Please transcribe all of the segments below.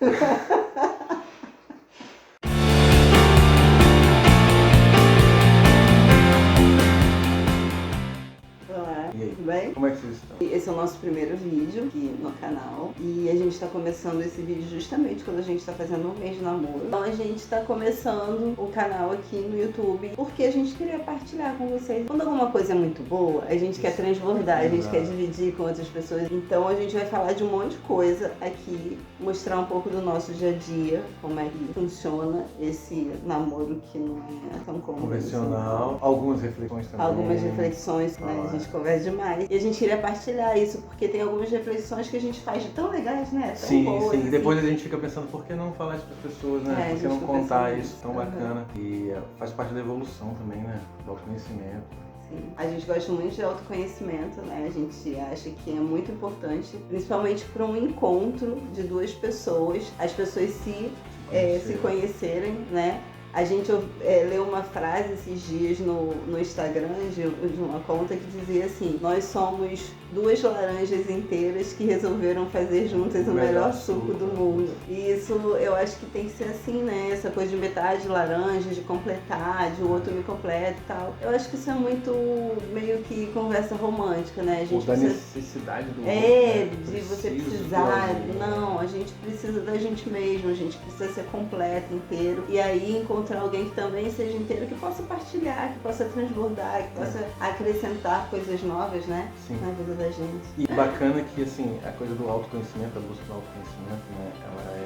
Olá, E aí? tudo bem? Como é que vocês estão? Esse é o nosso primeiro vídeo aqui no canal e a gente está começando esse vídeo justamente quando a gente está fazendo um mês de namoro. Então a gente está começando o canal aqui no YouTube porque a gente queria partilhar com vocês. Quando alguma coisa é muito boa, a gente quer transbordar, a gente quer dividir com outras pessoas. Então a gente vai falar de um monte de coisa aqui, mostrar um pouco do nosso dia a dia, como é que funciona esse namoro que não é tão Convencional, algumas reflexões também. Algumas reflexões, né? A gente conversa demais. E a gente queria partilhar isso, porque tem algumas reflexões que a gente faz de tão legais, né? Tão Sim, boas, sim. assim. Depois a gente fica pensando, por que não falar isso para as pessoas, né? É, Por que a não gente contar fica isso tão pensando. bacana? E faz parte da evolução também, né? Do autoconhecimento. Sim. A gente gosta muito de autoconhecimento, né? A gente acha que é muito importante, principalmente para um encontro de duas pessoas, as pessoas se conhecerem, né? A gente leu uma frase esses dias no Instagram de uma conta que dizia assim: nós somos duas laranjas inteiras que resolveram fazer juntas o melhor suco do mundo. E isso eu acho que tem que ser assim, né? Essa coisa de metade laranja, de completar, de o outro me completa e tal. Eu acho que isso é muito meio que conversa romântica, né? A gente Ou da precisa... necessidade do outro, né? de você Preciso precisar. do outro. Não, a gente precisa da gente mesmo, a gente precisa ser completo, inteiro. E aí encontrar alguém que também seja inteiro, que possa partilhar, que possa transbordar, que possa acrescentar coisas novas, né? Sim. Na vida da gente. E bacana que, assim, a coisa do autoconhecimento, a busca do autoconhecimento, né,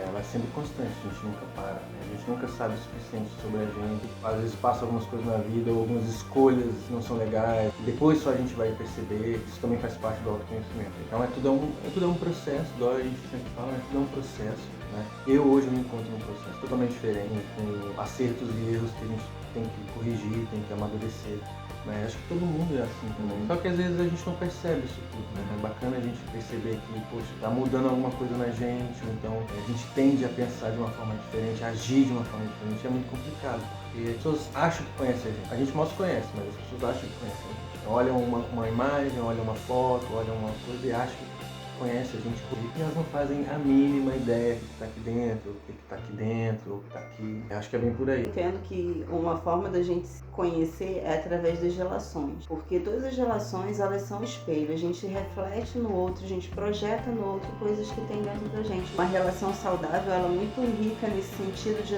ela é sempre constante, a gente nunca para, né? A gente nunca sabe o suficiente sobre a gente. Às vezes passa algumas coisas na vida, ou algumas escolhas não são legais, depois só a gente vai perceber. Isso também faz parte do autoconhecimento. Então tudo é um processo, igual a gente sempre fala, né? Tudo é um processo, né? Eu hoje me encontro num processo totalmente diferente, com acertos e erros que a gente tem que corrigir, tem que amadurecer. Mas acho que todo mundo é assim também. Só que às vezes a gente não percebe isso tudo, né? É bacana a gente perceber que, poxa, tá mudando alguma coisa na gente, ou então a gente tende a pensar de uma forma diferente, a agir de uma forma diferente. É muito complicado, porque as pessoas acham que conhecem a gente. A gente mal se conhece, mas as pessoas acham que conhecem a gente. Então, olham uma imagem, olham uma foto, olham uma coisa e acham que conhece a gente, e elas não fazem a mínima ideia do que está aqui dentro, o que está aqui dentro, o que está aqui. Eu acho que é bem por aí. Entendo que uma forma da gente se conhecer é através das relações, porque todas as relações, elas são espelho, a gente reflete no outro, a gente projeta no outro coisas que tem dentro da gente. Uma relação saudável, ela é muito rica nesse sentido de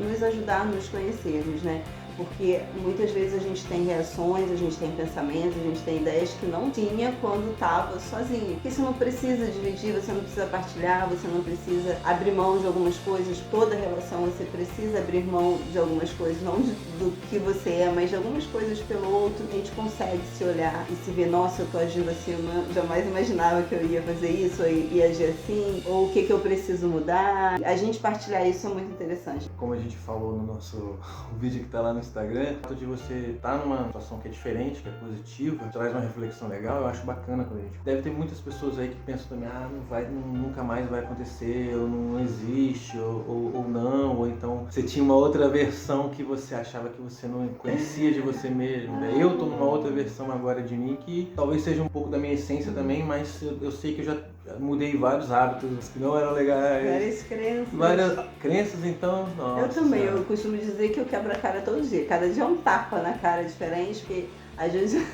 nos ajudar a nos conhecermos, né? Porque muitas vezes a gente tem reações, a gente tem pensamentos, a gente tem ideias que não tinha quando estava sozinho. Porque você não precisa dividir, você não precisa partilhar, você não precisa abrir mão de algumas coisas. Toda relação você precisa abrir mão de algumas coisas, não do que você é, mas de algumas coisas pelo outro. A gente consegue se olhar e se ver, nossa, eu tô agindo assim, eu jamais imaginava que eu ia fazer isso, ou ia agir assim, ou o que eu preciso mudar. A gente partilhar isso é muito interessante. Como a gente falou no nosso vídeo que tá lá no Instagram, o fato de você estar numa situação que é diferente, que é positiva, traz uma reflexão legal, eu acho bacana quando a gente... Deve ter muitas pessoas aí que pensam também, nunca mais vai acontecer, ou não existe, ou não, ou então você tinha uma outra versão que você achava que você não conhecia de você mesmo. Eu tô numa outra versão agora de mim que talvez seja um pouco da minha essência também, mas eu sei que eu já mudei vários hábitos que não eram legais. Várias crenças. Várias crenças, então, nossa. Eu também, senhora. eu costumo dizer que eu quebro a cara todo dia. Cada dia é um tapa na cara diferente, porque às vezes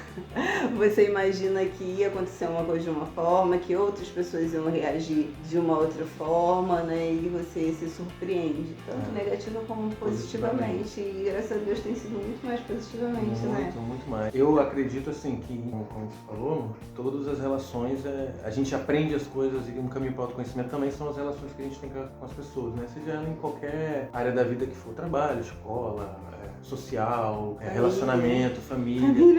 você imagina que ia acontecer uma coisa de uma forma, que outras pessoas iam reagir de uma outra forma, né? E você se surpreende, tanto negativa como positivamente. E graças a Deus tem sido muito mais positivamente, né? Muito mais. Eu acredito assim que, como você falou, todas as relações, a gente aprende as coisas e um caminho para o autoconhecimento também são as relações que a gente tem com as pessoas, né? Seja ela em qualquer área da vida que for, trabalho, escola, social, relacionamento, família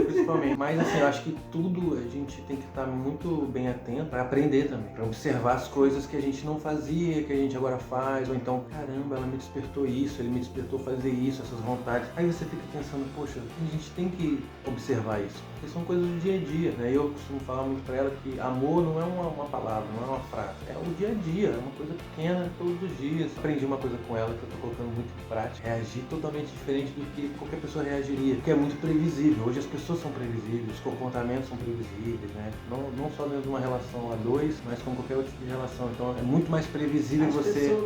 principalmente. Mas assim, eu acho que tudo a gente tem que estar muito bem atento para aprender também, para observar as coisas que a gente não fazia, que a gente agora faz, ou então, caramba, ela me despertou isso, ele me despertou fazer isso, essas vontades. Aí você fica pensando, poxa, a gente tem que observar isso, porque são coisas do dia a dia, né? Eu costumo falar muito para ela que amor não é uma palavra, não é uma frase, é o dia a dia, é uma coisa pequena todos os dias. Aprendi uma coisa com ela que eu tô colocando muito em prática, reagir totalmente diferente do que qualquer pessoa reagiria, porque é muito previsível. previsível. Hoje as pessoas são previsíveis, os comportamentos são previsíveis, né? Não só dentro de uma relação a dois, mas com qualquer outro tipo de relação. Então é muito mais previsível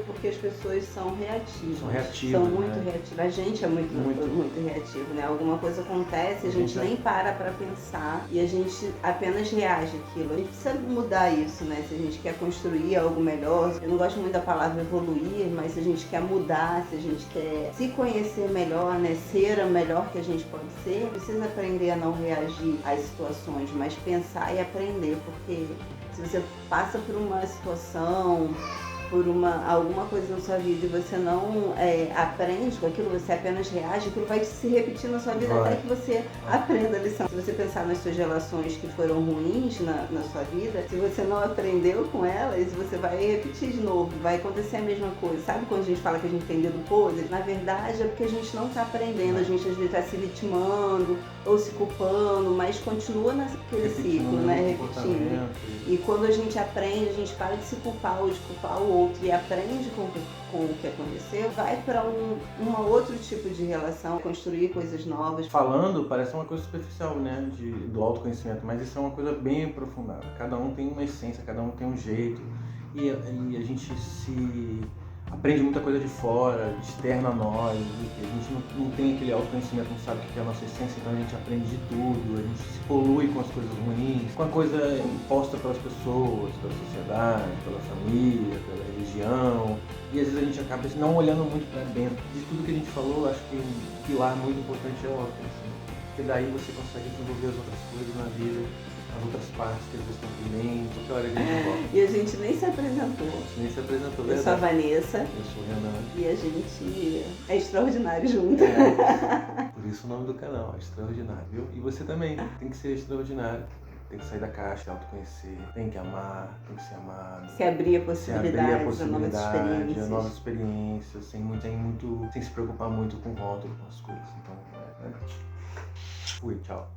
Porque as pessoas são reativas. São reativas, São muito né? reativas. A gente é muito reativo, né? Alguma coisa acontece, a gente nem para pensar e a gente apenas reage àquilo. A gente precisa mudar isso, né? Se a gente quer construir algo melhor. Eu não gosto muito da palavra evoluir, mas se a gente quer mudar, se a gente quer se conhecer melhor, né? Ser a melhor que a gente pode ser, precisa aprender a não reagir às situações, mas pensar e aprender, porque se você passa por uma situação, por alguma coisa na sua vida e você não aprende com aquilo, você apenas reage, aquilo vai se repetir na sua vida até que você aprenda a lição. Se você pensar nas suas relações que foram ruins na sua vida, se você não aprendeu com elas, você vai repetir de novo, vai acontecer a mesma coisa. Sabe quando a gente fala que a gente tem dedo podre? Na verdade é porque a gente não está aprendendo, a gente às vezes está se vitimando ou se culpando, mas continua naquele ciclo, né? Repetindo. E quando a gente aprende, a gente para de se culpar ou de culpar o outro e aprende com o que aconteceu, vai para um outro tipo de relação, construir coisas novas. Falando, parece uma coisa superficial, né, do autoconhecimento, mas isso é uma coisa bem aprofundada. Cada um tem uma essência, cada um tem um jeito, e a gente se aprende muita coisa de fora, externa a nós, a gente não tem aquele autoconhecimento, não sabe o que é a nossa essência, então a gente aprende de tudo, a gente se polui com as coisas ruins, com a coisa imposta pelas pessoas, pela sociedade, pela família, pela religião, e às vezes a gente acaba não olhando muito para dentro. De tudo que a gente falou, acho que um pilar muito importante é o autoconhecimento, porque daí você consegue desenvolver as outras coisas na vida, as outras partes que às vezes estão pendentes, qualquer hora que a gente volta. E a gente nem se apresentou. Verdade? Eu sou a Vanessa. Eu sou o Renan. E a gente é extraordinário junto. Por isso o nome do canal, é Extraordinário, viu? E você também tem que ser extraordinário. Tem que sair da caixa, se autoconhecer, tem que amar, tem que ser amado. Se abrir a possibilidades, a novas experiências, sem se preocupar muito com volta, com as coisas. Então, fui, tchau.